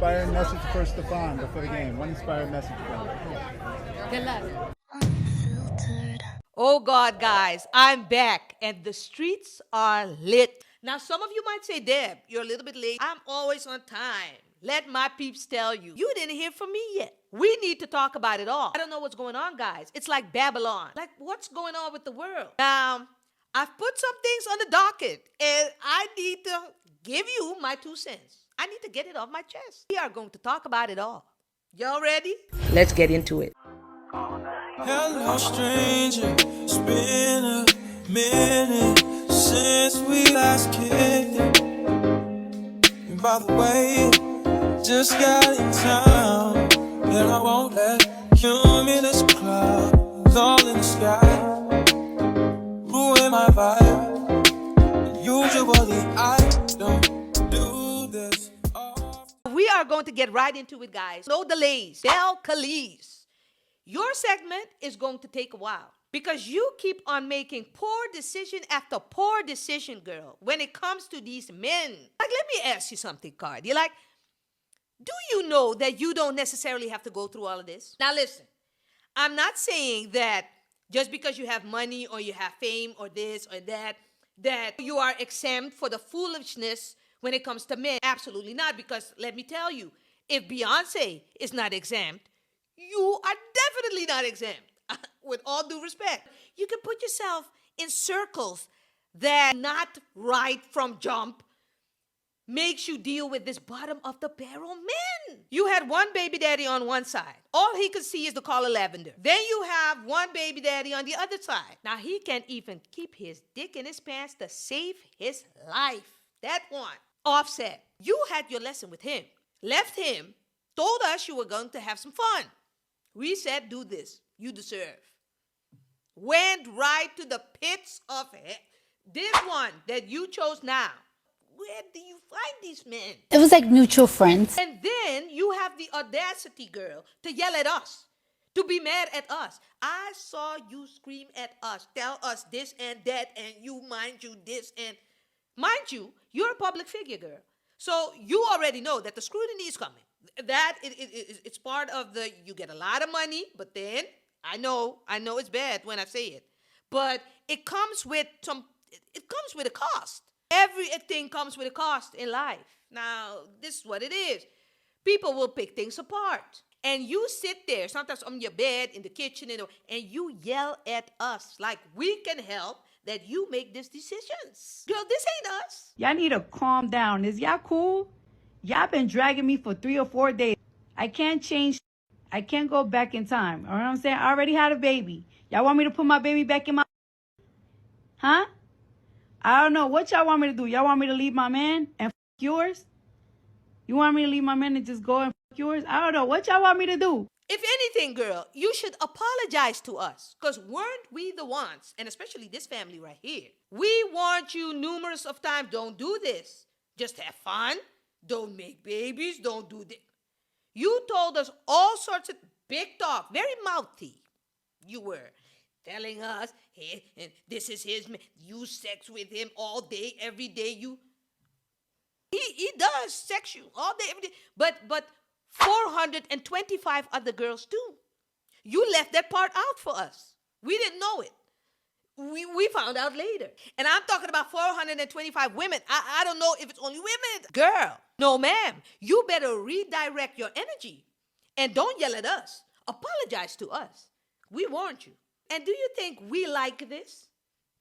inspiring message for Stefon before the game. One inspiring message for him. Good luck. Unfiltered. Oh God, guys, I'm back and the streets are lit. Now, some of you might say, Deb, you're a little bit late. I'm always on time. Let my peeps tell you. You didn't hear from me yet. We need to talk about it all. I don't know what's going on, guys. It's like Babylon. Like, what's going on with the world? Now, I've put some things on the docket and I need to give you my 2 cents. I need to get it off my chest. We are going to talk about it all. Y'all ready? Let's get into it. Hello, stranger. It's been a minute since we last kicked it. And by the way, just got in town, and I won't let cumulus clouds all in the sky ruin my vibe. And usually I don't do this often. We are going to get right into it, guys. No delays. Del Khalees. Your segment is going to take a while because you keep on making poor decision after poor decision, girl, when it comes to these men. Like, let me ask you something, Cardi. Like, do you know that you don't necessarily have to go through all of this? Now, listen, I'm not saying that just because you have money or you have fame or this or that, that you are exempt for the foolishness when it comes to men. Absolutely not, because let me tell you, if Beyonce is not exempt, you are definitely not exempt. With all due respect, you can put yourself in circles that not right from jump makes you deal with this bottom of the barrel men. You had one baby daddy on one side. All he could see is the color lavender. Then you have one baby daddy on the other side. Now he can't even keep his dick in his pants to save his life. That one. Offset. You had your lesson with him. Left him. Told us you were going to have some fun. We said, do this. You deserve. Went right to the pits of hell. This one that you chose now. Where do you find these men? It was like mutual friends. And then you have the audacity, girl, to yell at us, to be mad at us. I saw you scream at us, tell us this and that, and you mind you this and... Mind you, you're a public figure, girl. So you already know that the scrutiny is coming. That it's part of the, you get a lot of money, but then, I know it's bad when I say it, but it comes with a cost. Everything comes with a cost in life. Now, this is what it is. People will pick things apart. And you sit there, sometimes on your bed, in the kitchen, and you yell at us like we can help that you make these decisions. Girl, this ain't us. Y'all need to calm down. Is y'all cool? Y'all been dragging me for 3 or 4 days. I can't change. I can't go back in time. You know what I'm saying? I already had a baby. Y'all want me to put my baby back in my... Huh? I don't know. What y'all want me to do? Y'all want me to leave my man and f*** yours? You want me to leave my man and just go and f*** yours? I don't know. What y'all want me to do? If anything, girl, you should apologize to us. Because weren't we the ones, and especially this family right here, we warned you numerous of times, don't do this. Just have fun. Don't make babies. Don't do this. You told us all sorts of big talk, very mouthy. You were telling us, hey, and this is his man. You sex with him all day, every day. He does sex you all day, every day. But 425 other girls too. You left that part out for us. We didn't know it. We found out later. And I'm talking about 425 women. I don't know if it's only women. Girl, no ma'am. You better redirect your energy. And don't yell at us. Apologize to us. We warned you. And do you think we like this?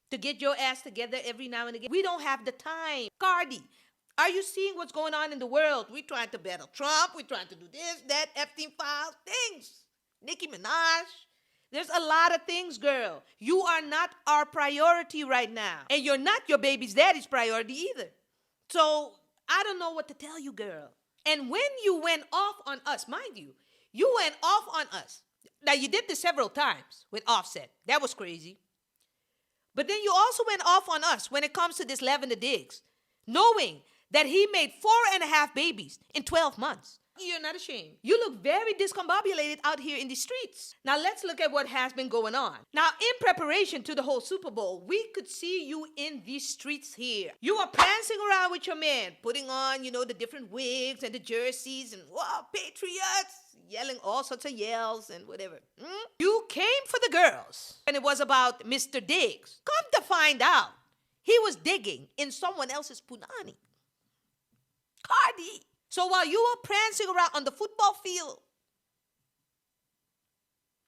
To get your ass together every now and again? We don't have the time. Cardi, are you seeing what's going on in the world? We're trying to battle Trump. We're trying to do this, that, Epstein files, things. Nicki Minaj. There's a lot of things, girl. You are not our priority right now. And you're not your baby's daddy's priority either. So I don't know what to tell you, girl. And when you went off on us, mind you, you went off on us. Now, you did this several times with Offset. That was crazy. But then you also went off on us when it comes to this Lavender Diggs, knowing that he made 4.5 babies in 12 months. You're not ashamed. You look very discombobulated out here in the streets. Now let's look at what has been going on. Now, in preparation to the whole Super Bowl, we could see you in these streets here. You are prancing around with your man, putting on, the different wigs and the jerseys and, wow, patriots, yelling all sorts of yells and whatever. You came for the girls, and it was about Mr. Diggs. Come to find out, he was digging in someone else's punani. Cardi. So while you were prancing around on the football field,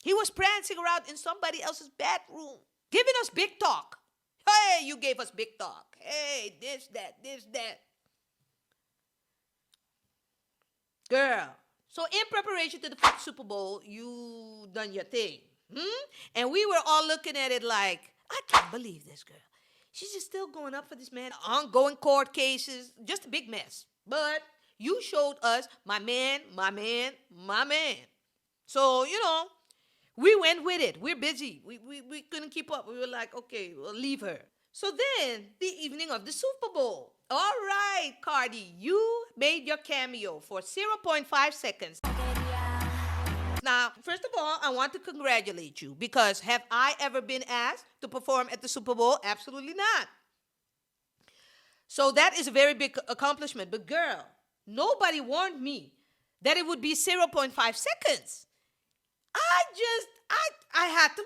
he was prancing around in somebody else's bedroom, giving us big talk. Hey, you gave us big talk. Hey, this, that. Girl, so in preparation to the Super Bowl, you done your thing. And we were all looking at it like, I can't believe this girl. She's just still going up for this man. Ongoing court cases, just a big mess. But you showed us my man. So, we went with it. We're busy. We couldn't keep up. We were like, okay, we'll leave her. So then, the evening of the Super Bowl. All right, Cardi, you made your cameo for 0.5 seconds. Now, first of all, I want to congratulate you because have I ever been asked to perform at the Super Bowl? Absolutely not. So that is a very big accomplishment. But girl, nobody warned me that it would be 0.5 seconds. I had to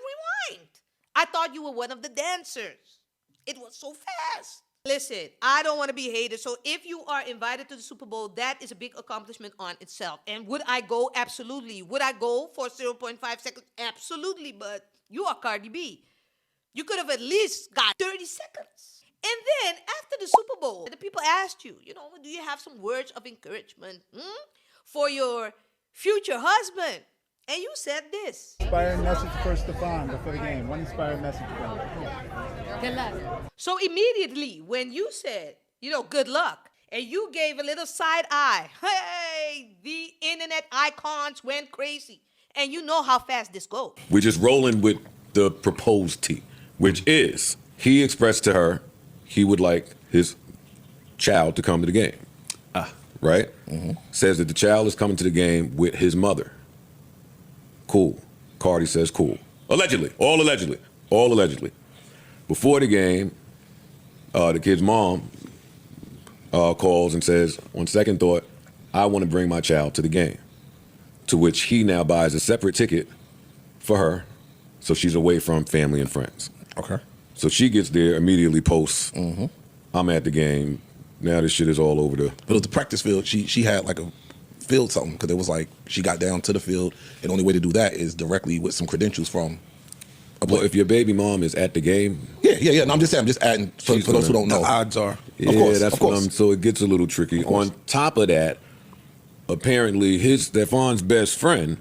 rewind. I thought you were one of the dancers. It was so fast. Listen, I don't want to be hated. So if you are invited to the Super Bowl, that is a big accomplishment on itself. And would I go? Absolutely. Would I go for 0.5 seconds? Absolutely. But you are Cardi B. You could have at least got 30 seconds. And then after the Super Bowl, the people asked you, do you have some words of encouragement for your future husband? And you said this. Inspiring message for Stefon before the game. One inspiring message for him. Good luck. So immediately when you said, good luck, and you gave a little side eye, hey, the internet icons went crazy. And you know how fast this goes. We're just rolling with the proposed tea, which is he expressed to her he would like his child to come to the game. Right? Mm-hmm. Says that the child is coming to the game with his mother. Cool. Cardi says cool. Allegedly. All allegedly. Before the game, the kid's mom calls and says, on second thought, I want to bring my child to the game. To which he now buys a separate ticket for her, so she's away from family and friends. Okay. So she gets there, immediately posts, I'm at the game. Now this shit is all over the... But it was the practice field. She had like a field something, because it was like she got down to the field, and the only way to do that is directly with some credentials from a player. Well, if your baby mom is at the game... Yeah. No, I'm just adding for those who don't know. The odds are. Yeah, Of course. So it gets a little tricky. On top of that, apparently Stefon's best friend,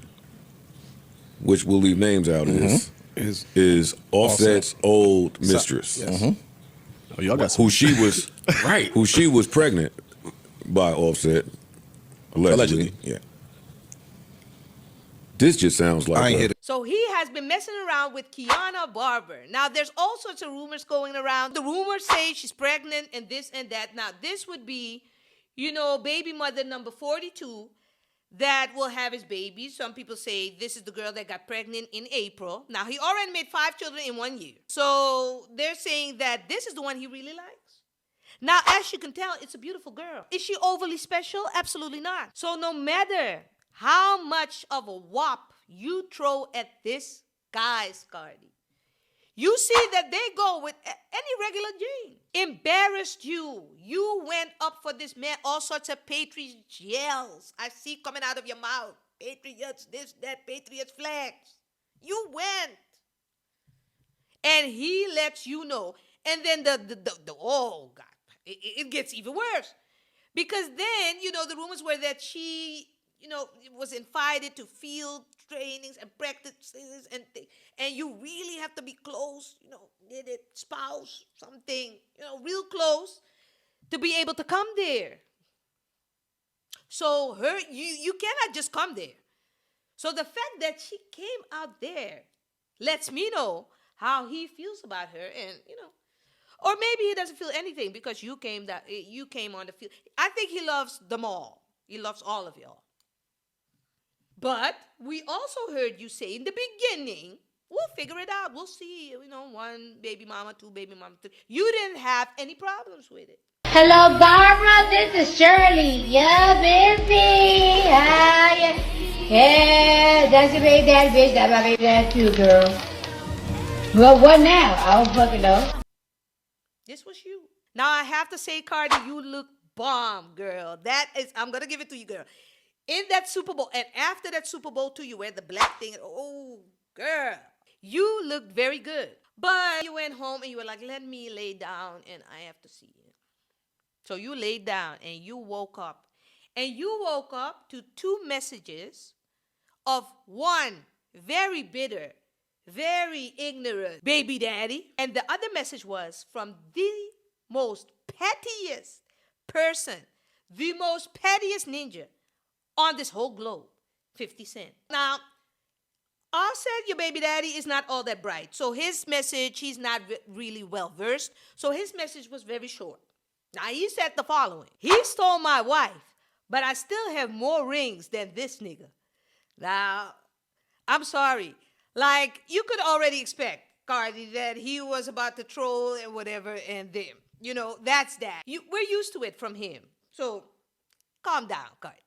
which we'll leave names out of this, is Offset's old mistress. Yes. Oh, y'all got some. Who she was right. Who she was pregnant by Offset. Allegedly. Yeah. This just sounds like I ain't hit it. So he has been messing around with Kiana Barber. Now, there's all sorts of rumors going around. The rumors say she's pregnant and this and that. Now, this would be, baby mother number 42 that will have his baby. Some people say this is the girl that got pregnant in April. Now, he already made 5 children in 1 year. So they're saying that this is the one he really likes. Now, as you can tell, it's a beautiful girl. Is she overly special? Absolutely not. So no matter how much of a whop you throw at this guy's Cardi, you see that they go with any regular Jane. Embarrassed you. You went up for this man, all sorts of patriot yells I see coming out of your mouth. Patriots, this, that, patriots flags. You went. And he lets you know. And then the oh, God. It gets even worse. Because then, the rumors were that she, was invited to field trainings and practices and things. And you really have to be close, knitted spouse, something, real close to be able to come there. So you cannot just come there. So the fact that she came out there lets me know how he feels about her. And, Or maybe he doesn't feel anything because you came on the field. I think he loves them all. He loves all of y'all. But we also heard you say in the beginning, we'll figure it out. We'll see, one baby mama, two baby mama, three. You didn't have any problems with it. Hello, Barbara. This is Shirley. Yeah, busy. Hi. Yeah, that's your baby daddy, bitch. That's my baby daddy too, girl. Well, what now? I don't fucking know. This was you. Now I have to say, Cardi, you look bomb, girl. I'm gonna give it to you, girl. In that Super Bowl, and after that Super Bowl too, you wear the black thing. Oh, girl. You looked very good. But you went home and you were like, let me lay down and I have to see it. So you laid down and you woke up. And you woke up to two messages of one very bitter, very ignorant baby daddy. And the other message was from the most pettiest person, the most pettiest ninja on this whole globe, 50 Cent. Now, Offset, your baby daddy, is not all that bright. So his message, he's not really well-versed. So his message was very short. Now, he said the following. He stole my wife, but I still have more rings than this nigga. Now, I'm sorry. Like, you could already expect, Cardi, that he was about to troll and whatever, and them. That's that. We're used to it from him. So, calm down, Cardi.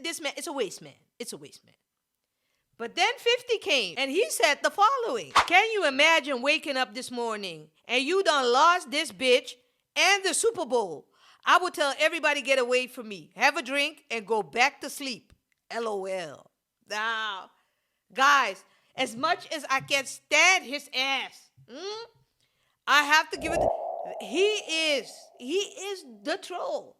This man, it's a waste man. It's a waste man. But then 50 came, and he said the following. Can you imagine waking up this morning, and you done lost this bitch and the Super Bowl? I would tell everybody get away from me. Have a drink and go back to sleep. LOL. Now, guys, as much as I can stand his ass, I have to give it. He is the troll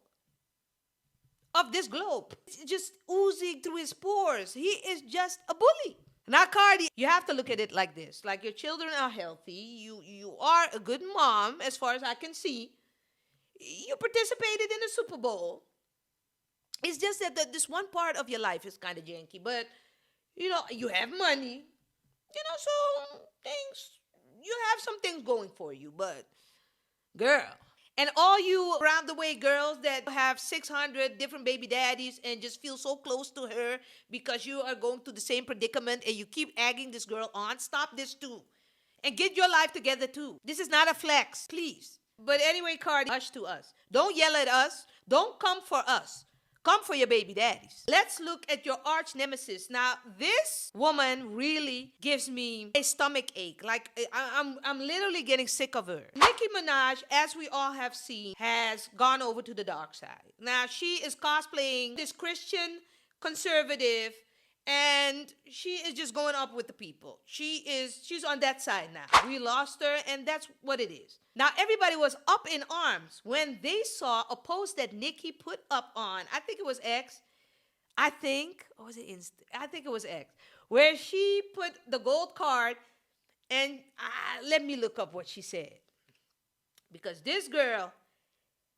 of this globe. It's just oozing through his pores. He is just a bully. Now, Cardi, you have to look at it like this. Like, your children are healthy. You are a good mom, as far as I can see. You participated in the Super Bowl. It's just that this one part of your life is kind of janky. But, you have money. So you have some things going for you. But, girl. And all you around the way girls that have 600 different baby daddies and just feel so close to her because you are going through the same predicament and you keep egging this girl on, stop this too. And get your life together too. This is not a flex, please. But anyway, Cardi, hush to us. Don't yell at us. Don't come for us. Come for your baby daddies. Let's look at your arch nemesis. Now, this woman really gives me a stomach ache. Like, I'm literally getting sick of her. Nicki Minaj, as we all have seen, has gone over to the dark side. Now, she is cosplaying this Christian conservative, and she is just going up with the people. She's on that side now. We lost her, and that's what it is. Now, everybody was up in arms when they saw a post that Nicki put up on, I think it was X, or was it Insta? I think it was X, where she put the gold card, and let me look up what she said. Because this girl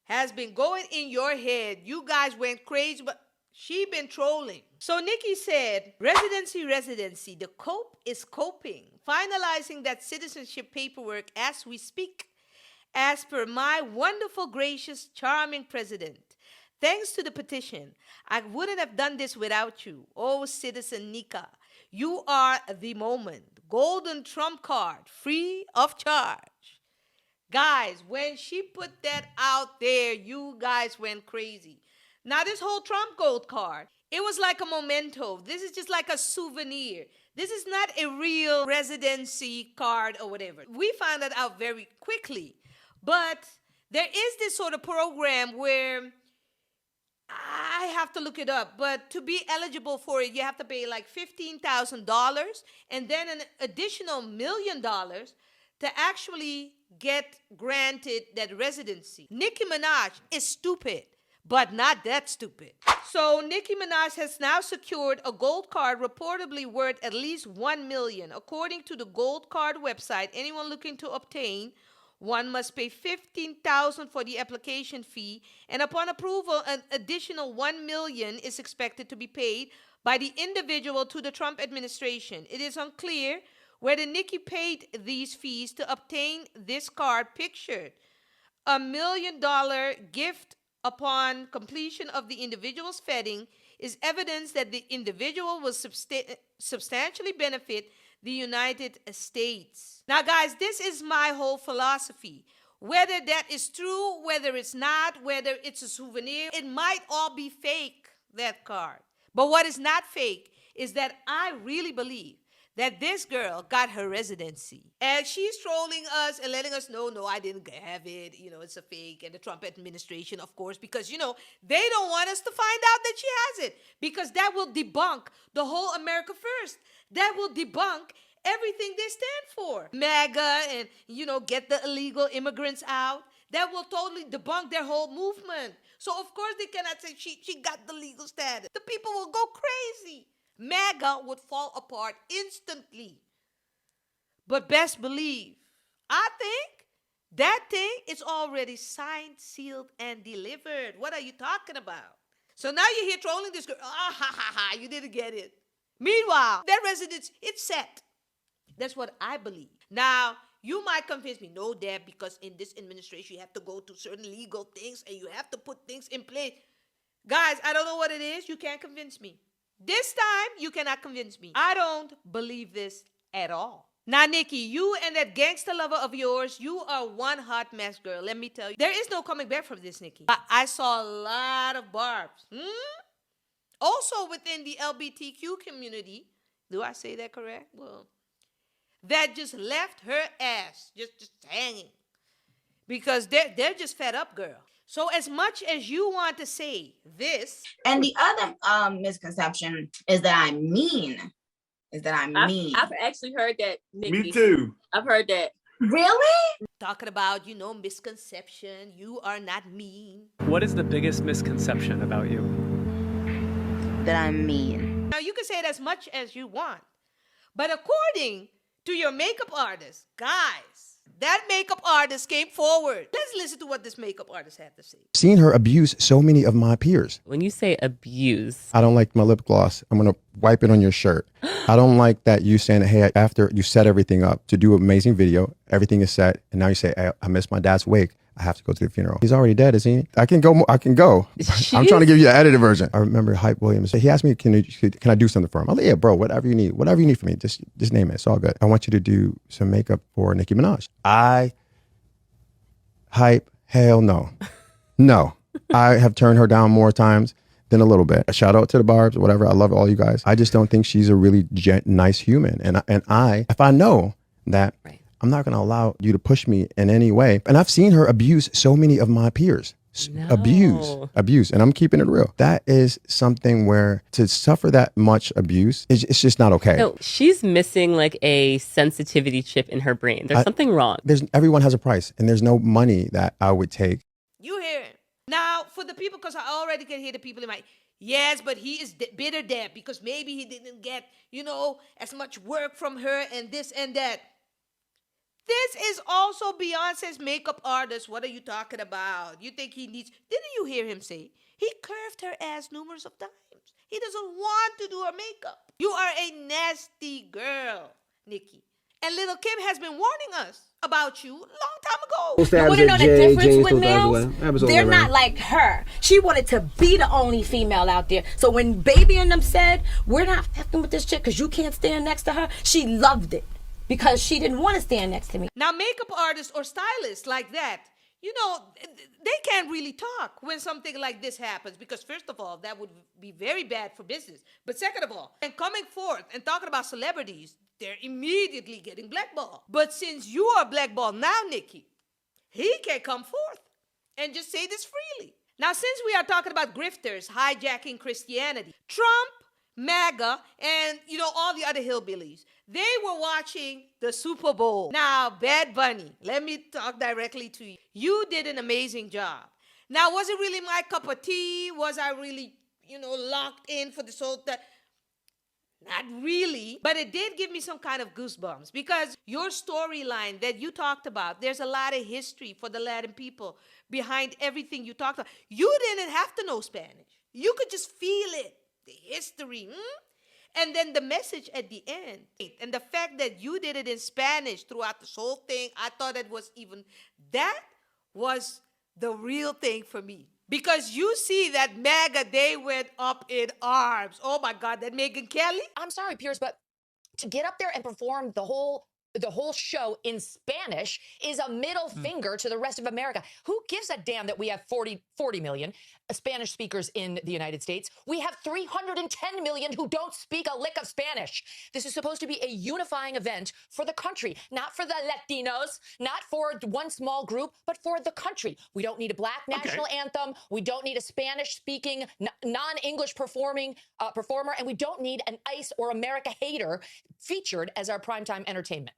has been going in your head. You guys went crazy, but she been trolling. So Nicki said, residency, the cope is coping. Finalizing that citizenship paperwork as we speak. As per my wonderful, gracious, charming president, thanks to the petition, I wouldn't have done this without you. Oh, Citizen Nika, you are the moment. Golden trump card, free of charge. Guys, when she put that out there, you guys went crazy. Now, this whole Trump gold card, it was like a memento. This is just like a souvenir. This is not a real residency card or whatever. We found that out very quickly. But there is this sort of program where I have to look it up. But to be eligible for it, you have to pay like $15,000 and then an additional $1 million to actually get granted that residency. Nicki Minaj is stupid, but not that stupid. So Nicki Minaj has now secured a gold card reportedly worth at least $1 million. According to the gold card website, anyone looking to obtain one must pay $15,000 for the application fee, and upon approval, an additional $1 million is expected to be paid by the individual to the Trump administration. It is unclear whether Nicki paid these fees to obtain this card pictured. $1 million gift upon completion of the individual's vetting is evidence that the individual will substantially benefit the United States. Now, guys, this is my whole philosophy. Whether that is true, whether it's not, whether it's a souvenir, it might all be fake, that card. But what is not fake is that I really believe that this girl got her residency. And she's trolling us and letting us know, no, I didn't have it. You know, it's a fake. And the Trump administration, of course, because, you know, they don't want us to find out that she has it. Because that will debunk the whole America First. That will debunk everything they stand for. MAGA and, you know, get the illegal immigrants out. That will totally debunk their whole movement. So, of course, they cannot say she got the legal status. The people will go crazy. MAGA would fall apart instantly. But best believe, I think that thing is already signed, sealed, and delivered. What are you talking about? So now you're here trolling this girl. Ah, ha, ha, ha, you didn't get it. Meanwhile, that residence, it's set. That's what I believe. Now, you might convince me, no, Deb, because in this administration, you have to go to certain legal things and you have to put things in place. Guys, I don't know what it is. You can't convince me. This time, you cannot convince me. I don't believe this at all. Now, Nicki, you and that gangster lover of yours, you are one hot mess, girl. Let me tell you. There is no coming back from this, Nicki. I saw a lot of barbs. Also within the LGBTQ community, do I say that correct? Well, that just left her ass just hanging. Because they're just fed up, girl. So as much as you want to say this. And the other misconception is that I'm mean. I've actually heard that, Nicki. Me too. I've heard that. Really? Talking about, you know, misconception. You are not mean. What is the biggest misconception about you? That I'm mean. Now, you can say it as much as you want. But according to your makeup artist, guys, that makeup artist came forward. Let's listen to what this makeup artist had to say. Seen her abuse so many of my peers. When you say abuse, I don't like my lip gloss. I'm going to wipe it on your shirt. I don't like that you saying, hey, after you set everything up to do an amazing video, everything is set, and now you say, I missed my dad's wake. I have to go to the funeral. He's already dead, isn't he? I can go. I'm trying to give you the edited version. I remember Hype Williams. He asked me, can I do something for him? I'm like, yeah, bro, whatever you need from me. Just name it. It's all good. I want you to do some makeup for Nicki Minaj. Hell no. No. I have turned her down more times than a little bit. A shout out to the Barbs, whatever. I love all you guys. I just don't think she's a really nice human. And if I know that, right, I'm not going to allow you to push me in any way. And I've seen her abuse so many of my peers. No. Abuse. And I'm keeping it real. That is something where to suffer that much abuse, it's just not okay. No, she's missing like a sensitivity chip in her brain. There's something wrong. Everyone has a price, and there's no money that I would take. You hear it. Now, for the people, because I already can hear the people in my, yes, but he is bitter, Deb, because maybe he didn't get, you know, as much work from her and this and that. This is also Beyonce's makeup artist. What are you talking about? You think he needs... Didn't you hear him say? He curved her ass numerous of times. He doesn't want to do her makeup. You are a nasty girl, Nicki. And Little Kim has been warning us about you a long time ago. You want to know the difference with males? They're not like her. She wanted to be the only female out there. So when Baby and them said, we're not fucking with this chick because you can't stand next to her, she loved it. Because she didn't want to stand next to me. Now, makeup artists or stylists like that, you know, they can't really talk when something like this happens. Because first of all, that would be very bad for business. But second of all, and coming forth and talking about celebrities, they're immediately getting blackballed. But since you are blackballed now, Nicki, he can come forth and just say this freely. Now, since we are talking about grifters hijacking Christianity, Trump, MAGA, and, you know, all the other hillbillies, they were watching the Super Bowl. Now, Bad Bunny, let me talk directly to you. You did an amazing job. Now, was it really my cup of tea? Was I really, you know, locked in for this whole thing? Not really, but it did give me some kind of goosebumps because your storyline that you talked about, there's a lot of history for the Latin people behind everything you talked about. You didn't have to know Spanish. You could just feel it, the history. And then the message at the end. And the fact that you did it in Spanish throughout this whole thing, I thought that was the real thing for me. Because you see that MAGA, they went up in arms. Oh my God, that Megyn Kelly. I'm sorry, Pierce, but to get up there and perform the whole show in Spanish is a middle finger to the rest of America. Who gives a damn that we have 40 million Spanish speakers in the United States? We have 310 million who don't speak a lick of Spanish. This is supposed to be a unifying event for the country, not for the Latinos, not for one small group, but for the country. We don't need a black national anthem. We don't need a Spanish-speaking, non-English performer, and we don't need an ICE or America hater featured as our primetime entertainment.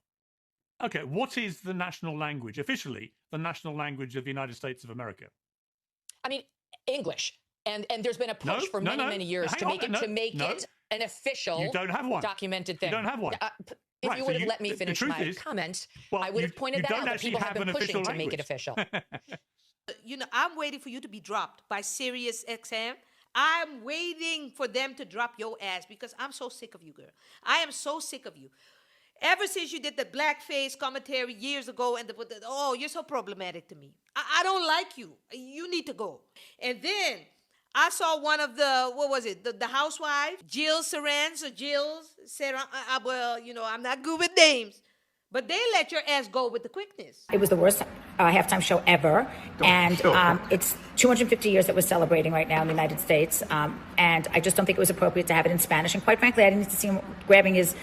Okay, what is the national language, officially, the national language of the United States of America? I mean, English. And there's been a push for many years to make it an official you don't have one. Documented thing. You don't have one. If you would have let me finish my comment, I would have pointed that out that people have been pushing to make it official. You know, I'm waiting for you to be dropped by Sirius XM. I'm waiting for them to drop your ass because I'm so sick of you, girl. I am so sick of you. Ever since you did the blackface commentary years ago and you're so problematic to me. I don't like you. You need to go. And then I saw one of the housewives, Jill Sarans or Jill's, well, you know, I'm not good with names, but they let your ass go with the quickness. It was the worst halftime show ever. And it's 250 years that we're celebrating right now in the United States. And I just don't think it was appropriate to have it in Spanish. And quite frankly, I didn't need to see him grabbing his,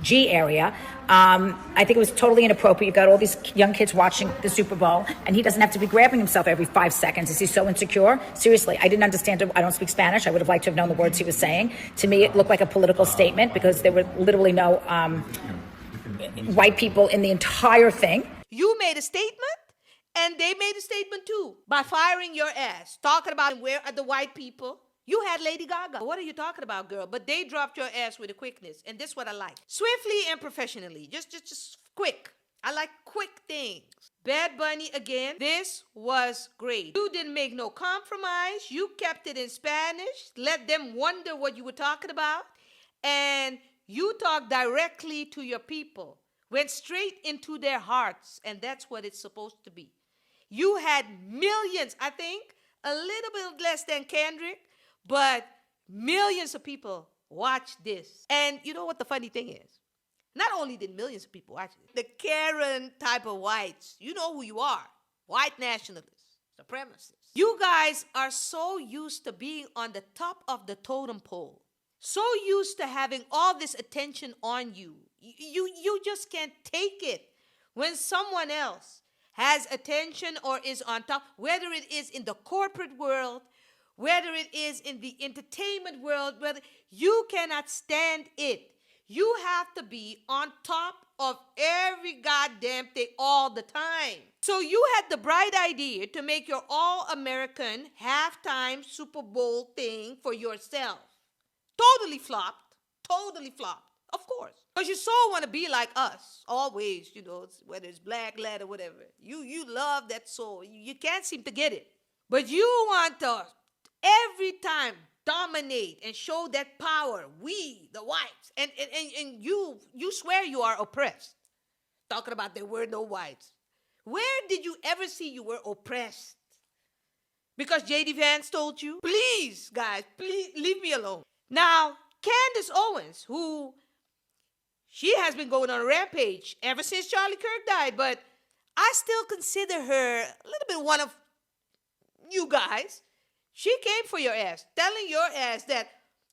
G area. I think it was totally inappropriate. You've got all these young kids watching the Super Bowl, and he doesn't have to be grabbing himself every 5 seconds. Is he so insecure? Seriously, I didn't understand it. I don't speak Spanish. I would have liked to have known the words he was saying. To me, it looked like a political statement because there were literally no white people in the entire thing. You made a statement, and they made a statement too by firing your ass, talking about where are the white people. You had Lady Gaga. What are you talking about, girl? But they dropped your ass with a quickness, and this is what I like. Swiftly and professionally. Just quick. I like quick things. Bad Bunny again. This was great. You didn't make no compromise. You kept it in Spanish. Let them wonder what you were talking about. And you talked directly to your people. Went straight into their hearts, and that's what it's supposed to be. You had millions, I think, a little bit less than Kendrick, but millions of people watched this. And you know what the funny thing is? Not only did millions of people watch it, the Karen type of whites, you know who you are. White nationalists, supremacists. You guys are so used to being on the top of the totem pole. So used to having all this attention on you. You just can't take it when someone else has attention or is on top, whether it is in the corporate world, whether it is in the entertainment world, whether you cannot stand it. You have to be on top of every goddamn thing all the time. So you had the bright idea to make your all-American halftime Super Bowl thing for yourself. Totally flopped. Of course. Because you so want to be like us, always, whether it's black, lad, or whatever. You love that soul. You can't seem to get it. But you want to every time dominate and show that power, we, the whites, and you swear you are oppressed. Talking about there were no whites. Where did you ever see you were oppressed? Because J.D. Vance told you? Please, guys, please leave me alone. Now, Candace Owens, who she has been going on a rampage ever since Charlie Kirk died, but I still consider her a little bit one of you guys. She came for your ass, telling your ass that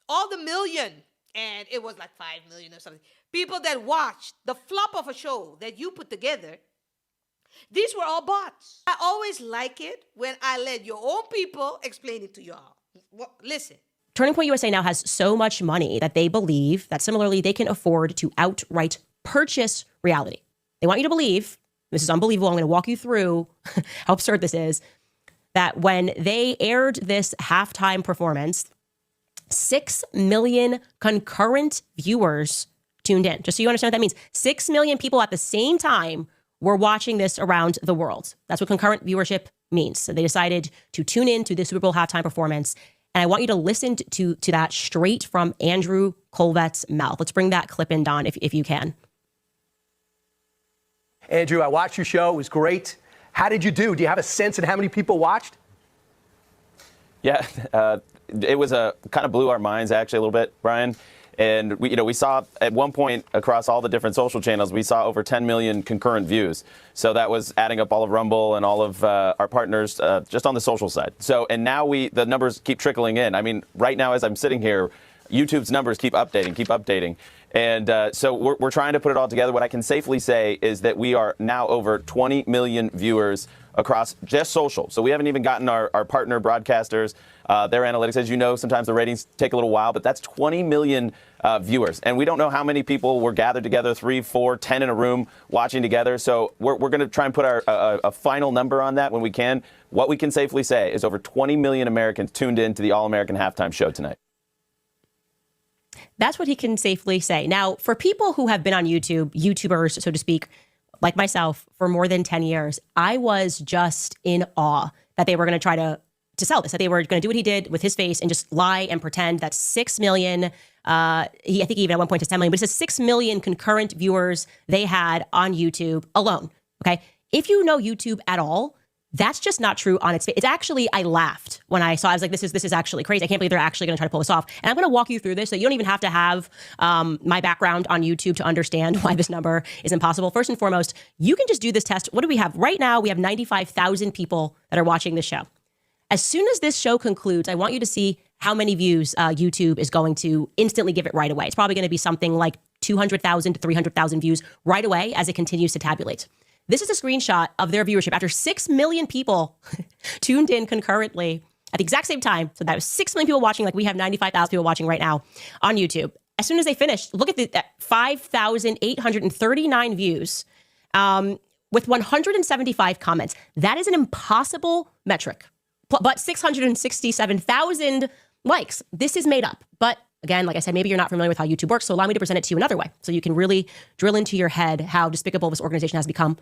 all the million, and it was like 5 million or something, people that watched the flop of a show that you put together, these were all bots. I always like it when I let your own people explain it to y'all. Well, listen. Turning Point USA now has so much money that they believe that similarly they can afford to outright purchase reality. They want you to believe, this is unbelievable, I'm going to walk you through how absurd this is, that when they aired this halftime performance, 6 million concurrent viewers tuned in. Just so you understand what that means. 6 million people at the same time were watching this around the world. That's what concurrent viewership means. So they decided to tune in to the Super Bowl halftime performance. And I want you to listen to that straight from Andrew Colvette's mouth. Let's bring that clip in, Don, if you can. Andrew, I watched your show. It was great. How did you do? Do you have a sense of how many people watched? Yeah, it was kind of blew our minds actually a little bit, Brian. And we saw at one point across all the different social channels, we saw over 10 million concurrent views. So that was adding up all of Rumble and all of our partners just on the social side. So, and now the numbers keep trickling in. I mean, right now as I'm sitting here, YouTube's numbers keep updating. And so we're trying to put it all together. What I can safely say is that we are now over 20 million viewers across just social. So we haven't even gotten our partner broadcasters, their analytics. As you know, sometimes the ratings take a little while, but that's 20 million viewers. And we don't know how many people were gathered together, 3, 4, 10 in a room watching together. So we're going to try and put a final number on that when we can. What we can safely say is over 20 million Americans tuned in to the All-American Halftime Show tonight. That's what he can safely say. Now, for people who have been on YouTube, YouTubers, so to speak, like myself, for more than 10 years, I was just in awe that they were going to try to sell this, that they were going to do what he did with his face and just lie and pretend that 6 million, I think he even at one point to 10 million, but it says 6 million concurrent viewers they had on YouTube alone, okay? If you know YouTube at all, that's just not true on its face. It's actually, I laughed when I saw, I was like, this is actually crazy. I can't believe they're actually going to try to pull this off. And I'm going to walk you through this so you don't even have to have my background on YouTube to understand why this number is impossible. First and foremost, you can just do this test. What do we have? Right now, we have 95,000 people that are watching this show. As soon as this show concludes, I want you to see how many views YouTube is going to instantly give it right away. It's probably going to be something like 200,000 to 300,000 views right away as it continues to tabulate. This is a screenshot of their viewership after 6 million people tuned in concurrently at the exact same time. So that was 6 million people watching, like we have 95,000 people watching right now on YouTube. As soon as they finished, look at the 5,839 views with 175 comments. That is an impossible metric. But 667,000 likes. This is made up. But again, like I said, maybe you're not familiar with how YouTube works, so allow me to present it to you another way so you can really drill into your head how despicable this organization has become.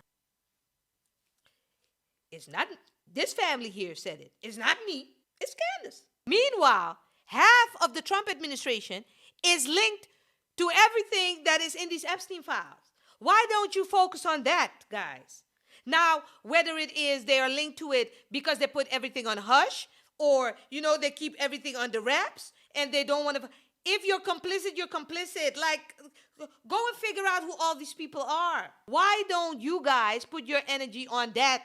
It's not, this family here said it. It's not me. It's Candace. Meanwhile, half of the Trump administration is linked to everything that is in these Epstein files. Why don't you focus on that, guys? Now, whether it is they are linked to it because they put everything on hush or, they keep everything under wraps and they don't want to... If you're complicit, you're complicit. Like, go and figure out who all these people are. Why don't you guys put your energy on that?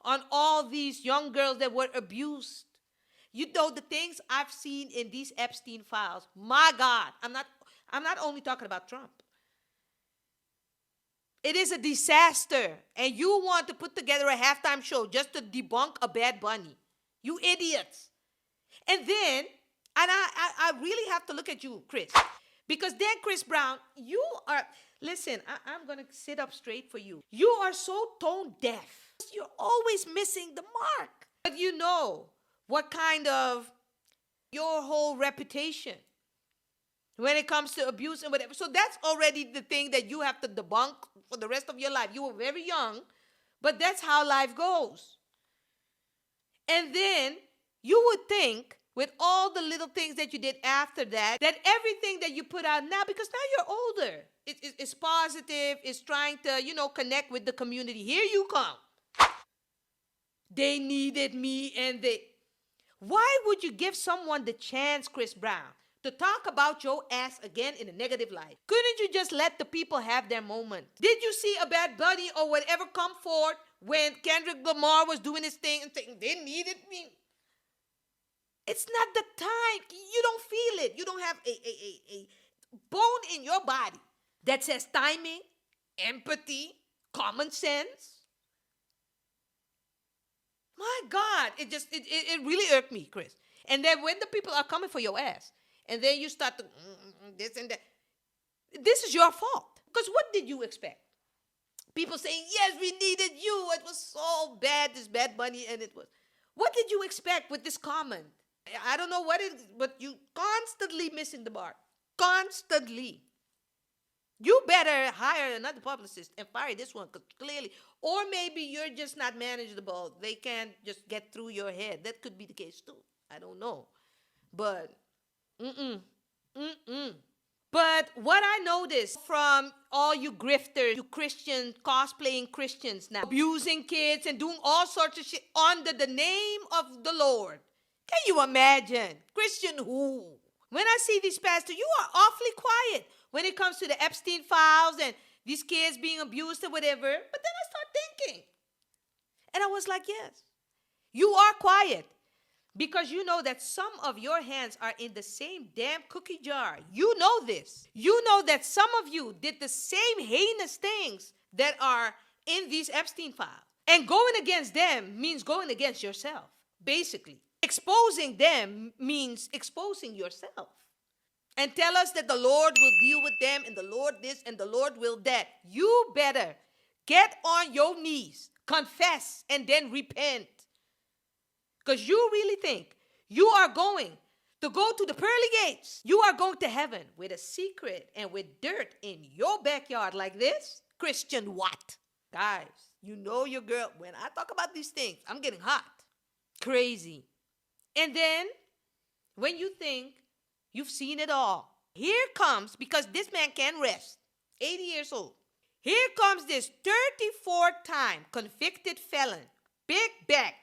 On all these young girls that were abused? The things I've seen in these Epstein files. My God, I'm not only talking about Trump. It is a disaster. And you want to put together a halftime show just to debunk a Bad Bunny. You idiots. And then, and I really have to look at you, Chris. Because then, Chris Brown, you are... Listen, I'm going to sit up straight for you. You are so tone deaf. You're always missing the mark. But you know what kind of your whole reputation when it comes to abuse and whatever. So that's already the thing that you have to debunk for the rest of your life. You were very young, but that's how life goes. And then you would think with all the little things that you did after that everything that you put out now, because now you're older, it's positive, it's trying to, connect with the community. Here you come. They needed me and Why would you give someone the chance, Chris Brown, to talk about your ass again in a negative light? Couldn't you just let the people have their moment? Did you see a Bad Bunny or whatever come forth when Kendrick Lamar was doing his thing and saying they needed me? It's not the time. You don't feel it. You don't have a bone in your body that says timing, empathy, common sense. My God, it really irked me, Chris. And then when the people are coming for your ass, and then you start to this and that, this is your fault. Because what did you expect? People saying, yes, we needed you. It was so bad, this Bad Bunny, and it was. What did you expect with this comment? I don't know what it is, but you constantly missing the mark. Constantly. You better hire another publicist and fire this one, because clearly, or maybe you're just not manageable. They can't just get through your head. That could be the case too. I don't know. But, But what I noticed from all you grifters, you Christians, cosplaying Christians now, abusing kids and doing all sorts of shit under the name of the Lord. Can you imagine? Christian who? When I see these pastors, you are awfully quiet when it comes to the Epstein files and these kids being abused or whatever. But then I start thinking. And I was like, yes, you are quiet. Because you know that some of your hands are in the same damn cookie jar. You know this. You know that some of you did the same heinous things that are in these Epstein files. And going against them means going against yourself, basically. Exposing them means exposing yourself. And tell us that the Lord will deal with them and the Lord this and the Lord will that. You better get on your knees, confess, and then repent. Because you really think you are going to go to the pearly gates. You are going to heaven with a secret and with dirt in your backyard like this? Christian what? Guys, you know your girl. When I talk about these things, I'm getting hot. Crazy. And then, when you think you've seen it all, here comes, because this man can't rest, 80 years old. Here comes this 34-time convicted felon, big back,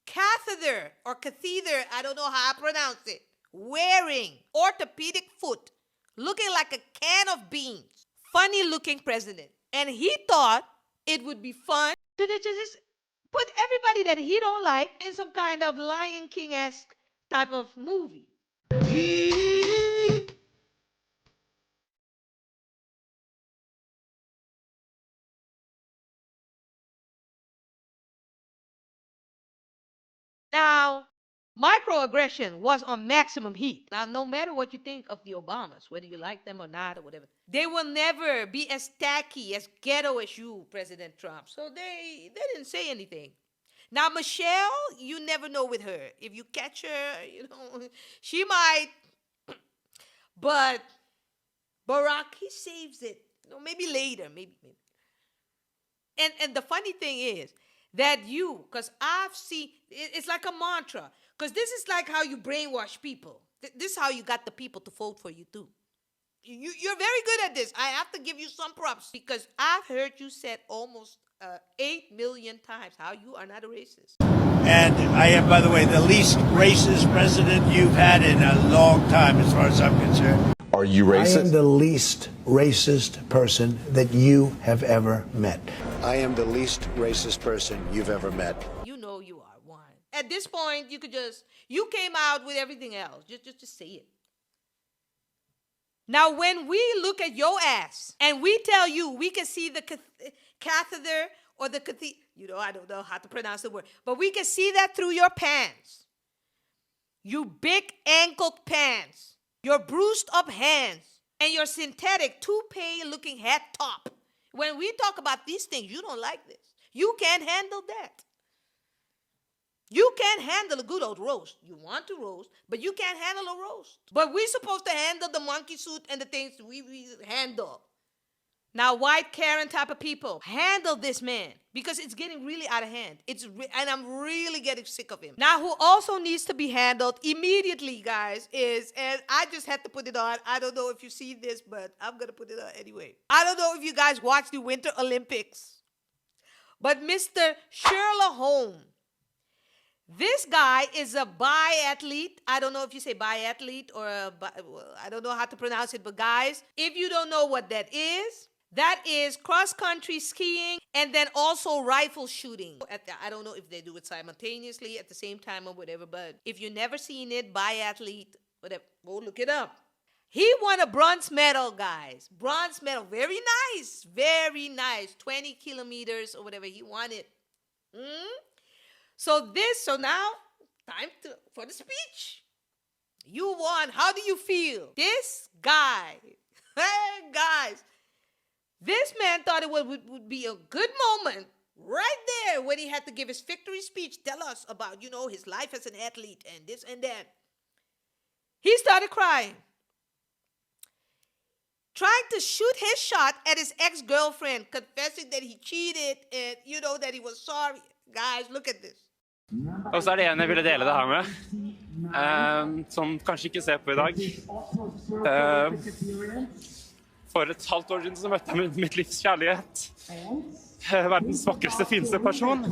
catheter, I don't know how I pronounce it, wearing orthopedic foot, looking like a can of beans, funny looking president. And he thought it would be fun to just put everybody that he don't like in some kind of Lion King-esque type of movie. Now, microaggression was on maximum heat. Now, no matter what you think of the Obamas, whether you like them or not or whatever, they will never be as tacky, as ghetto as you, President Trump. So they didn't say anything. Now, Michelle, you never know with her. If you catch her, she might. But Barack, he saves it. Maybe later, maybe. And the funny thing is, that you, because I've seen, it's like a mantra. Because this is like how you brainwash people. This is how you got the people to vote for you too. You're very good at this. I have to give you some props. Because I've heard you said almost 8 million times how you are not a racist. And I am, by the way, the least racist president you've had in a long time as far as I'm concerned. Are you racist? I am the least racist person that you have ever met. I am the least racist person you've ever met. You know you are one. At this point, you came out with everything else. Just say it. Now, when we look at your ass and we tell you we can see the catheter or the cathedral, I don't know how to pronounce the word, but we can see that through your pants. You big ankled pants. Your bruised up hands and your synthetic toupee-looking hat top. When we talk about these things, you don't like this. You can't handle that. You can't handle a good old roast. You want to roast, but you can't handle a roast. But we're supposed to handle the monkey suit and the things we handle. Now, white Karen type of people, handle this man because it's getting really out of hand. And I'm really getting sick of him. Now, who also needs to be handled immediately, guys, and I just had to put it on. I don't know if you see this, but I'm going to put it on anyway. I don't know if you guys watch the Winter Olympics, but Mr. Sherlock Holmes, this guy is a biathlete. I don't know if you say biathlete or I don't know how to pronounce it, but guys, if you don't know what that is cross-country skiing and then also rifle shooting. I don't know if they do it simultaneously at the same time or whatever, but if you've never seen it, biathlete, whatever, go look it up. He won a bronze medal, guys. Bronze medal. Very nice. Very nice. 20 kilometers or whatever. He won it. So now, time for the speech. You won. How do you feel? This guy, hey, guys, this man thought it would be a good moment right there when he had to give his victory speech. Tell us about, his life as an athlete and this and that. He started crying. Trying to shoot his shot at his ex-girlfriend, confessing that he cheated and, that he was sorry. Guys, look at this. Og så det ene jeg ville dele det her med. som kanskje ikke ser på I dag. For et halvt år siden så møtte jeg mitt livs kjærlighet. Verdens vakreste, fineste person.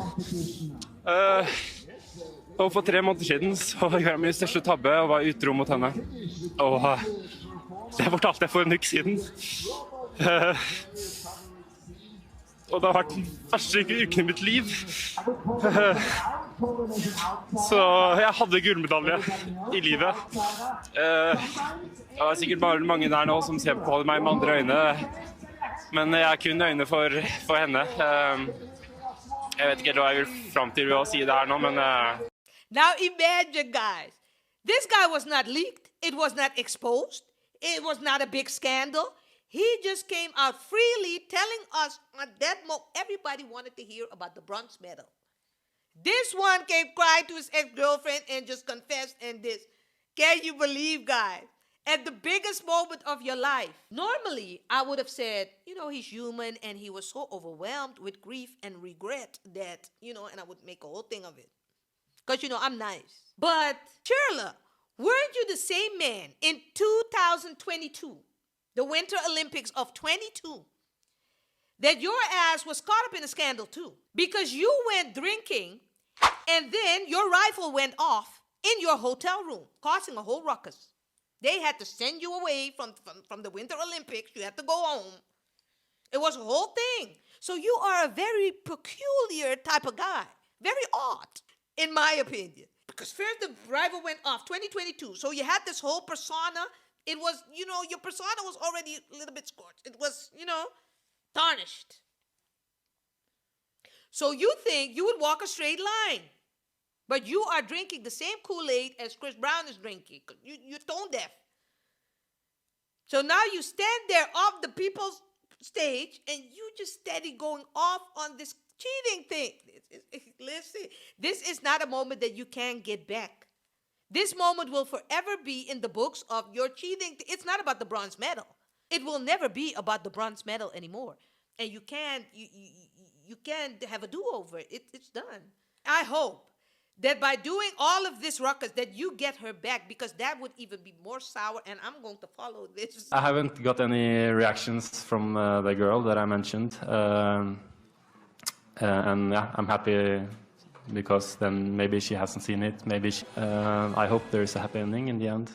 Og for 3 måneder siden så gjorde jeg min største tabbe og var utro mot henne. Og det fortalte jeg for en uke siden. Og det har vært den verste uken I mitt liv. Så jeg hadde gullmedalje I livet. Det var sikkert bare mange der nå som ser på meg med andre øyne. Men jeg har kun øyne for henne. Jeg vet ikke hva jeg vil frem til ved å si det her nå, men... Now imagine, guys. This guy was not leaked. It was not exposed. It was not a big scandal. He just came out freely telling us on that moment, everybody wanted to hear about the bronze medal. This one came crying to his ex-girlfriend and just confessed and this. Can you believe, guys? At the biggest moment of your life. Normally, I would have said, you know, he's human and he was so overwhelmed with grief and regret that, you know, and I would make a whole thing of it. Because, you know, I'm nice. But, Shirla, weren't you the same man in 2022, the Winter Olympics of 22, that your ass was caught up in a scandal too? Because you went drinking and then your rifle went off in your hotel room, causing a whole ruckus. They had to send you away from the Winter Olympics. You had to go home. It was a whole thing. So you are a very peculiar type of guy. Very odd, in my opinion. Because first the rifle went off, 2022. So you had this whole persona. It was, you know, your persona was already a little bit scorched. It was, you know, tarnished. So you think you would walk a straight line. But you are drinking the same Kool-Aid as Chris Brown is drinking. You're tone deaf. So now you stand there off the people's stage and you just steady going off on this cheating thing. Listen, this is not a moment that you can get back. This moment will forever be in the books of your cheating. It's not about the bronze medal. It will never be about the bronze medal anymore. And you can't have a do-over. It's done. I hope that by doing all of this ruckus that you get her back, because that would even be more sour, and I'm going to follow this. I haven't got any reactions from the girl that I mentioned. And yeah, I'm happy because then maybe she hasn't seen it. Maybe I hope there is a happy ending in the end.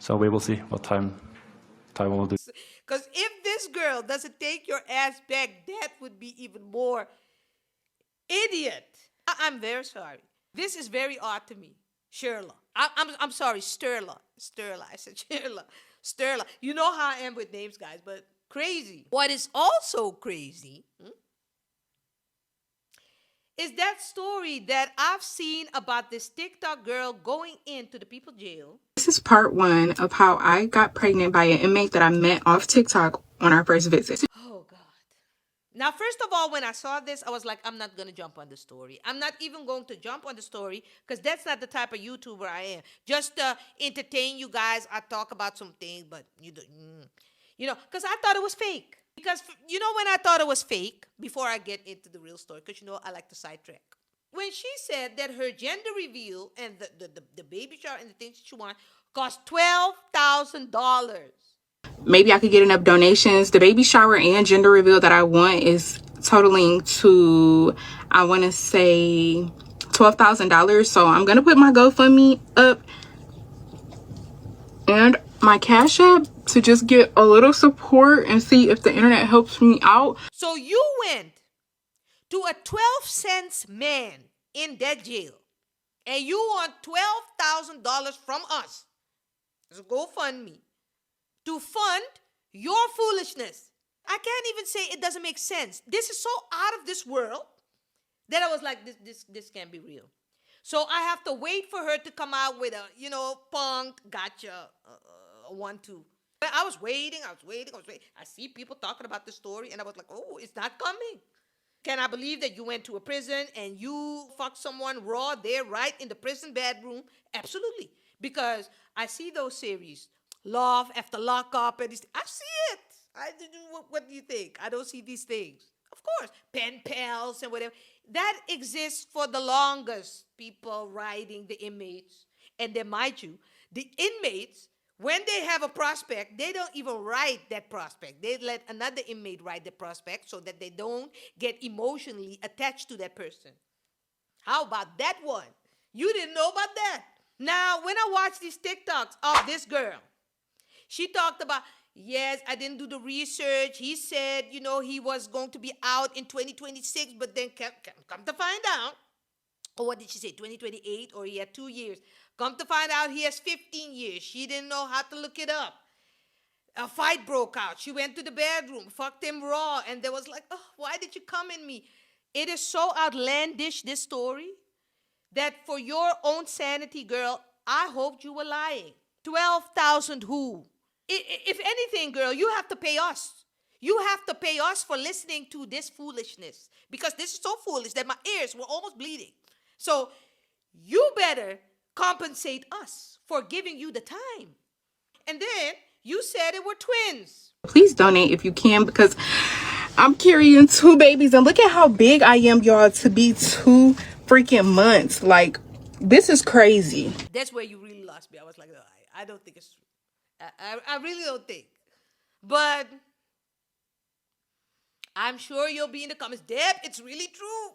So we will see what time will do. Because if this girl doesn't take your ass back, that would be even more idiot. I'm very sorry. This is very odd to me. Shirla. I'm sorry, Sterla. I said Shirla. Sterla. You know how I am with names, guys, but crazy. What is also crazy is that story that I've seen about this TikTok girl going into the people jail. This is part 1 of how I got pregnant by an inmate that I met off TikTok on our first visit. Oh, God. Now, first of all, when I saw this, I was like, I'm not going to jump on the story. I'm not even going to jump on the story because that's not the type of YouTuber I am. Just to entertain you guys, I talk about some things, but you know, because I thought it was fake. Because, you know, when I thought it was fake, before I get into the real story, because, you know, I like to sidetrack. When she said that her gender reveal and the baby shower and the things she wants cost $12,000. Maybe I could get enough donations. The baby shower and gender reveal that I want is totaling to, I want to say, $12,000. So I'm going to put my GoFundMe up and my Cash App to just get a little support and see if the internet helps me out. So you went to a 12-cent man in that jail and you want $12,000 from us. It's a GoFundMe. To fund your foolishness. I can't even say it doesn't make sense. This is so out of this world that I was like, this can't be real. So I have to wait for her to come out with a, you know, punked, gotcha, 1-2. But I was waiting. I see people talking about the story and I was like, oh, it's not coming. Can I believe that you went to a prison and you fucked someone raw there right in the prison bedroom? Absolutely. Because I see those series. Love after lockup and I see it. What do you think? I don't see these things. Of course, pen pals and whatever. That exists for the longest, people writing the inmates. And then, mind you, the inmates, when they have a prospect, they don't even write that prospect. They let another inmate write the prospect so that they don't get emotionally attached to that person. How about that one? You didn't know about that. Now, when I watch these TikToks of this girl, she talked about, yes, I didn't do the research. He said, he was going to be out in 2026, but then come to find out, or what did she say, 2028, or he had 2 years. Come to find out he has 15 years. She didn't know how to look it up. A fight broke out. She went to the bedroom, fucked him raw, and there was like, oh, why did you come in me? It is so outlandish, this story, that for your own sanity, girl, I hoped you were lying. 12,000 who? If anything, girl, you have to pay us. You have to pay us for listening to this foolishness, because this is so foolish that my ears were almost bleeding. So you better compensate us for giving you the time. And then you said it were twins. Please donate if you can, because I'm carrying 2 babies, and look at how big I am, y'all, to be 2 freaking months. Like, this is crazy. That's where you really lost me. I was like, no, I don't think it's true. I really don't think. But I'm sure you'll be in the comments. Deb, it's really true.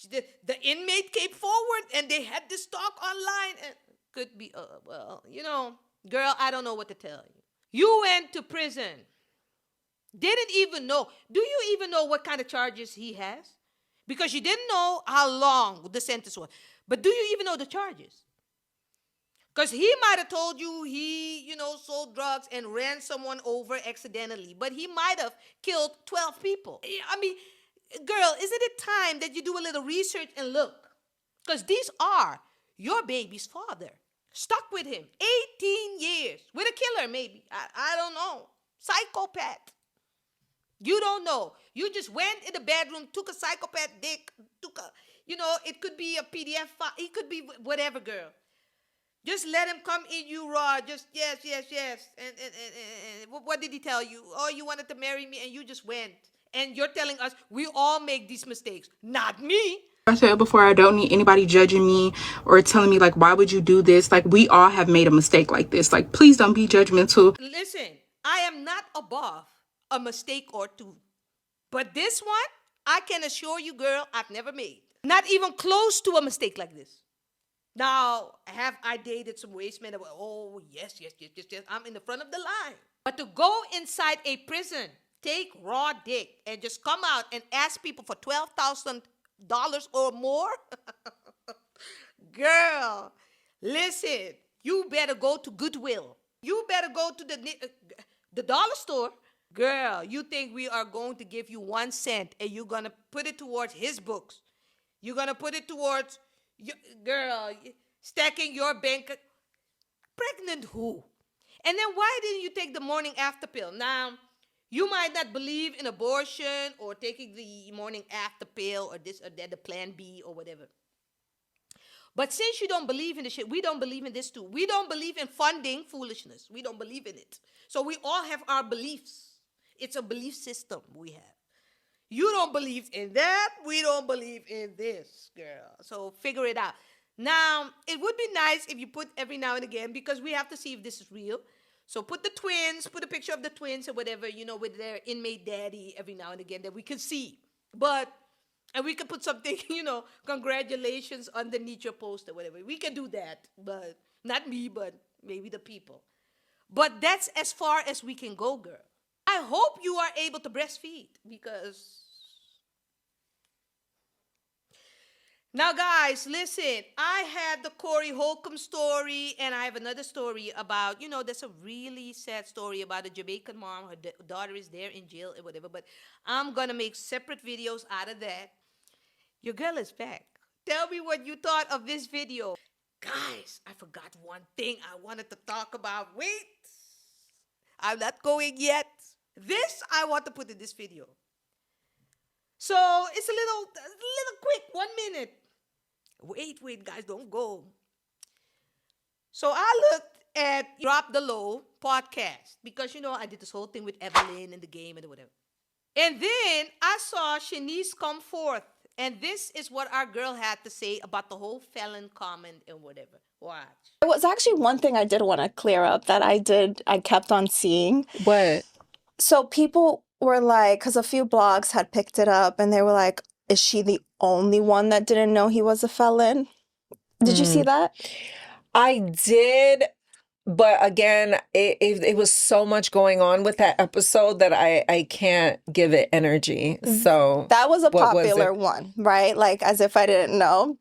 The inmate came forward and they had this talk online. And could be, girl, I don't know what to tell you. You went to prison. Didn't even know. Do you even know what kind of charges he has? Because you didn't know how long the sentence was. But do you even know the charges? Because he might have told you he, sold drugs and ran someone over accidentally. But he might have killed 12 people. I mean, girl, isn't it time that you do a little research and look? Because these are your baby's father. Stuck with him 18 years. With a killer, maybe. I don't know. Psychopath. You don't know. You just went in the bedroom, took a psychopath dick, it could be a PDF file. It could be whatever, girl. Just let him come in you raw. Just, yes. And what did he tell you? Oh, you wanted to marry me and you just went. And you're telling us we all make these mistakes. Not me. I said before, I don't need anybody judging me or telling me, like, why would you do this? Like, we all have made a mistake like this. Like, please don't be judgmental. Listen, I am not above a mistake or two. But this one, I can assure you, girl, I've never made. Not even close to a mistake like this. Now, have I dated some waste men? Oh, yes. I'm in the front of the line. But to go inside a prison, take raw dick, and just come out and ask people for $12,000 or more? Girl, listen, you better go to Goodwill. You better go to the dollar store. Girl, you think we are going to give you 1 cent and you're going to put it towards his books? You're going to put it towards... Girl, stacking your bank. Pregnant who? And then why didn't you take the morning after pill? Now, you might not believe in abortion or taking the morning after pill or this or that, the plan B or whatever. But since you don't believe in the shit, we don't believe in this too. We don't believe in funding foolishness. We don't believe in it. So we all have our beliefs. It's a belief system we have. You don't believe in that. We don't believe in this, girl. So figure it out. Now, it would be nice if you put every now and again, because we have to see if this is real. So put the twins, put a picture of the twins or whatever, with their inmate daddy every now and again that we can see. And we can put something, congratulations underneath your post or whatever. We can do that, but not me, but maybe the people. But that's as far as we can go, girl. I hope you are able to breastfeed, because... Now, guys, listen, I had the Corey Holcomb story, and I have another story about, there's a really sad story about a Jamaican mom. Her daughter is there in jail or whatever, but I'm going to make separate videos out of that. Your girl is back. Tell me what you thought of this video. Guys, I forgot one thing I wanted to talk about. Wait, I'm not going yet. This I want to put in this video. So it's a little quick, 1 minute. Wait, guys, don't go. So I looked at Drop the Low podcast because, I did this whole thing with Evelyn and the game and whatever. And then I saw Shaniece come forth. And this is what our girl had to say about the whole felon comment and whatever. Watch. There was actually one thing I did want to clear up that I kept on seeing. What? So people were like, because a few blogs had picked it up and they were like, is she the only one that didn't know he was a felon? Did you see that? I did. But again, it was so much going on with that episode that I can't give it energy. So that was a what popular was it? one, right? Like as if I didn't know.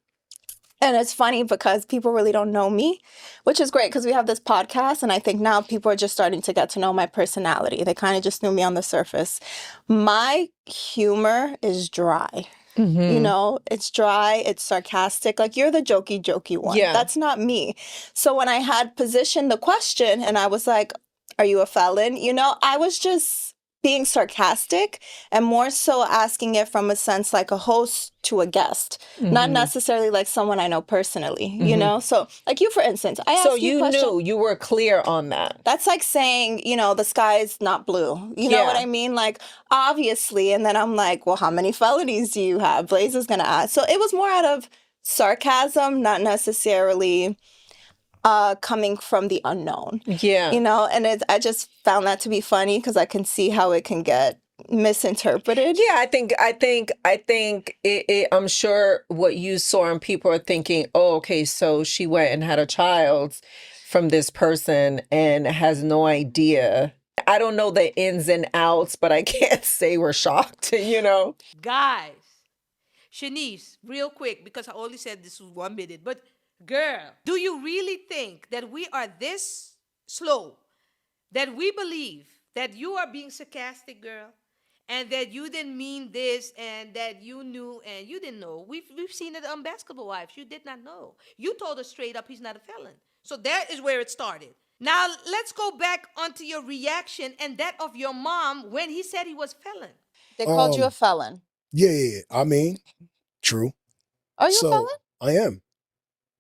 And it's funny because people really don't know me, which is great because we have this podcast. And I think now people are just starting to get to know my personality. They kind of just knew me on the surface. My humor is dry. You know, it's dry, it's sarcastic. Like, you're the jokey one. Yeah. That's not me. So when I had positioned the question and I was like, are you a felon? You know, I was just being sarcastic and more so asking it from a sense like a host to a guest, not necessarily like someone I know personally, you know? So like you, for instance, I asked you a question. Knew, you were clear on that. That's like saying, you know, the sky's not blue. You know what I mean? Like, obviously. And then I'm like, well, how many felonies do you have? Blaze is going to ask. So it was more out of sarcasm, not necessarily coming from the unknown. Yeah. You know, and I just found that to be funny because I can see how it can get misinterpreted. Yeah, I think I'm sure what you saw and people are thinking, oh, okay, so she went and had a child from this person and has no idea. I don't know the ins and outs, but I can't say we're shocked, you know? Guys, Shaniece, real quick, because I only said this was 1 minute, but girl, do you really think that we are this slow, that we believe that you are being sarcastic, girl, and that you didn't mean this and that you knew and you didn't know? We've seen it on Basketball Wives. You did not know. You told us straight up he's not a felon. So that is where it started. Now, let's go back onto your reaction and that of your mom when he said he was felon. They called you a felon. Yeah. I mean, true. Are you a felon? I am.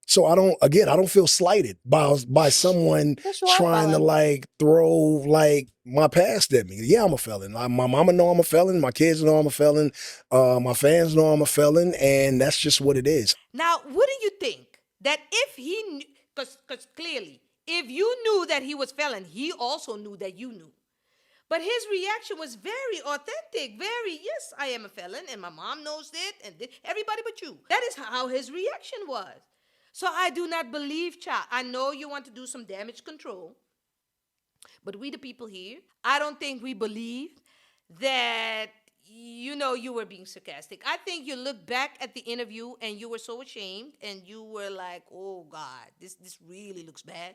So I don't feel slighted by someone trying to like throw like my past at me. Yeah, I'm a felon. My mama know I'm a felon. My kids know I'm a felon. My fans know I'm a felon, and that's just what it is. Now, what do you think that if he knew, because clearly, if you knew that he was felon, he also knew that you knew. But his reaction was very authentic, very, yes, I am a felon, and my mom knows it, and everybody but you. That is how his reaction was. So I do not believe, child. I know you want to do some damage control, but we the people here, I don't think we believe that, you know, you were being sarcastic. I think you look back at the interview and you were so ashamed and you were like, oh God, this really looks bad.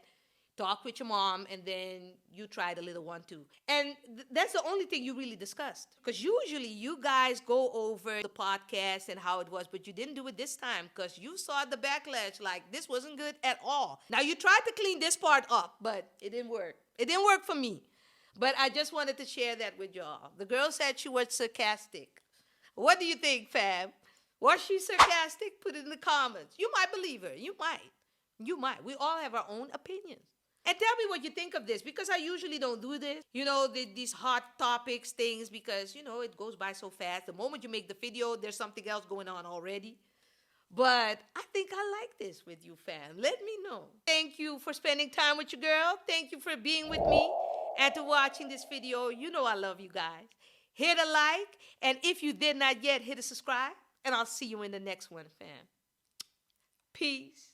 Talk with your mom, and then you tried a little one too. And that's the only thing you really discussed. Because usually you guys go over the podcast and how it was, but you didn't do it this time because you saw the backlash like this wasn't good at all. Now, you tried to clean this part up, but it didn't work. It didn't work for me. But I just wanted to share that with y'all. The girl said she was sarcastic. What do you think, fam? Was she sarcastic? Put it in the comments. You might believe her. You might. You might. We all have our own opinions. And tell me what you think of this, because I usually don't do this. You know, these hot topics, things, because, you know, it goes by so fast. The moment you make the video, there's something else going on already. But I think I like this with you, fam. Let me know. Thank you for spending time with your girl. Thank you for being with me and to watching this video. You know I love you guys. Hit a like, and if you did not yet, hit a subscribe, and I'll see you in the next one, fam. Peace.